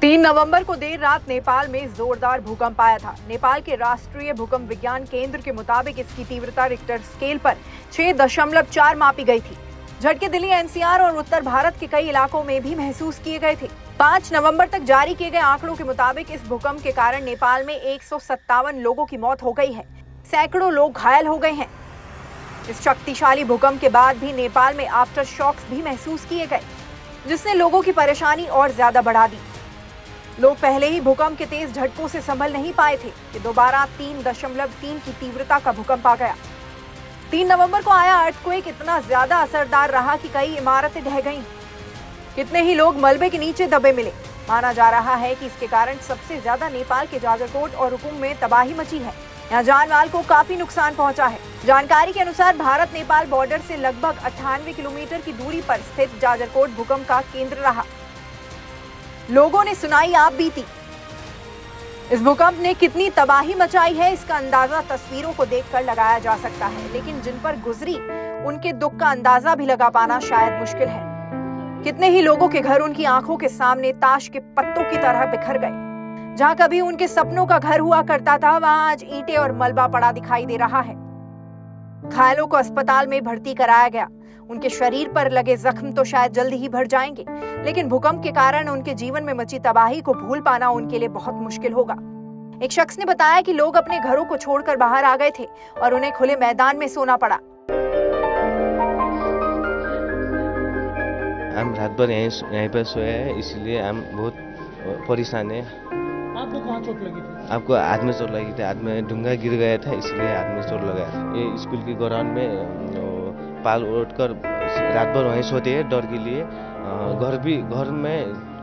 3 नवंबर को देर रात नेपाल में जोरदार भूकंप आया था। नेपाल के राष्ट्रीय भूकंप विज्ञान केंद्र के मुताबिक इसकी तीव्रता रिक्टर स्केल पर 6.4 मापी गई थी। झटके दिल्ली एनसीआर और उत्तर भारत के कई इलाकों में भी महसूस किए गए थे। 5 नवंबर तक जारी किए गए आंकड़ों के मुताबिक इस भूकंप के कारण नेपाल में 157 लोगों की मौत हो गई है। सैकड़ों लोग घायल हो गए हैं। इस शक्तिशाली भूकंप के बाद भी नेपाल में आफ्टर शॉक्स भी महसूस किए गए, जिसने लोगों की परेशानी और ज्यादा बढ़ा दी। लोग पहले ही भूकंप के तेज झटकों से संभल नहीं पाए थे कि दोबारा 3.3 की तीव्रता का भूकंप आ गया। 3 नवंबर को आया अर्थक्वेक इतना ज्यादा असरदार रहा कि कई इमारतें ढह गईं। कितने ही लोग मलबे के नीचे दबे मिले। माना जा रहा है कि इसके कारण सबसे ज्यादा नेपाल के जाजरकोट और रुकुम में तबाही मची है। यहाँ जानमाल को काफी नुकसान पहुंचा है। जानकारी के अनुसार भारत नेपाल बॉर्डर से लगभग 98 किलोमीटर की दूरी पर स्थित जाजरकोट भूकंप का केंद्र रहा। लोगों ने सुनाई आप बीती। इस भूकंप ने कितनी तबाही मचाई है, इसका अंदाजा तस्वीरों को देखकर लगाया जा सकता है, लेकिन जिन पर गुजरी उनके दुख का अंदाजा भी लगा पाना शायद मुश्किल है। कितने ही लोगों के घर उनकी आंखों के सामने ताश के पत्तों की तरह बिखर गए। जहां कभी उनके सपनों का घर हुआ करता था, वहां आज ईंटें और मलबा पड़ा दिखाई दे रहा है। घायलों को अस्पताल में भर्ती कराया गया। उनके शरीर पर लगे जख्म तो शायद जल्दी ही भर जाएंगे, लेकिन भूकंप के कारण उनके जीवन में मची तबाही को भूल पाना उनके लिए बहुत मुश्किल होगा। एक शख्स ने बताया कि लोग अपने घरों को छोड़कर बाहर आ गए थे और उन्हें खुले मैदान में सोना पड़ा। हम रात भर यहीं पर सोए हैं, इसलिए हम बहुत परेशान है। आपको कहाँ चोट लगी थी? आपको हाथ में चोट लगी थी, हाथ में डूंगा गिर गया था, इसलिए हाथ में चोट लगा था। ये स्कूल के ग्राउंड में पाल ओढ़ कर रात भर वहीं सोते हैं डर के लिए।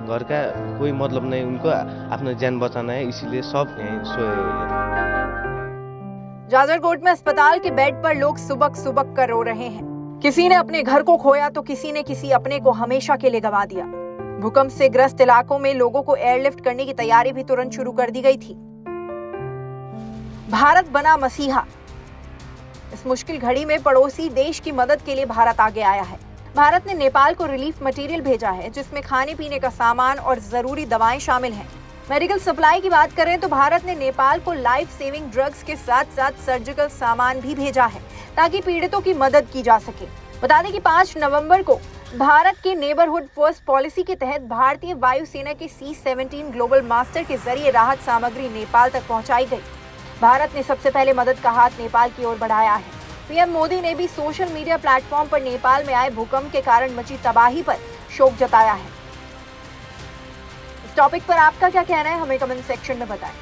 घर का कोई मतलब नहीं, उनको अपना जान बचाना है, इसलिए सब यहीं सोए हुए हैं। जाजरकोट में अस्पताल के बेड पर लोग सुबक सुबक कर रो रहे हैं। किसी ने अपने घर को खोया तो किसी ने किसी अपने को हमेशा के लिए गंवा दिया। भूकंप से ग्रस्त इलाकों में लोगों को एयरलिफ्ट करने की तैयारी भी तुरंत शुरू कर दी गई थी। भारत बना मसीहा। इस मुश्किल घड़ी में पड़ोसी देश की मदद के लिए भारत आगे आया है। भारत ने नेपाल को रिलीफ मटेरियल भेजा है, जिसमें खाने पीने का सामान और जरूरी दवाएं शामिल हैं। मेडिकल सप्लाई की बात करें तो भारत ने नेपाल को लाइफ सेविंग ड्रग्स के साथ साथ सर्जिकल सामान भी भेजा है, ताकि पीड़ितों की मदद की जा सके। बता दें कि 5 नवंबर को भारत के नेबरहुड फर्स्ट पॉलिसी के तहत भारतीय वायुसेना के C-17 ग्लोबल मास्टर के जरिए राहत सामग्री नेपाल तक पहुंचाई गई। भारत ने सबसे पहले मदद का हाथ नेपाल की ओर बढ़ाया है। पीएम मोदी ने भी सोशल मीडिया प्लेटफॉर्म पर नेपाल में आए भूकंप के कारण मची तबाही पर शोक जताया है। इस टॉपिक पर आपका क्या कहना है, हमें कमेंट सेक्शन में बताएं।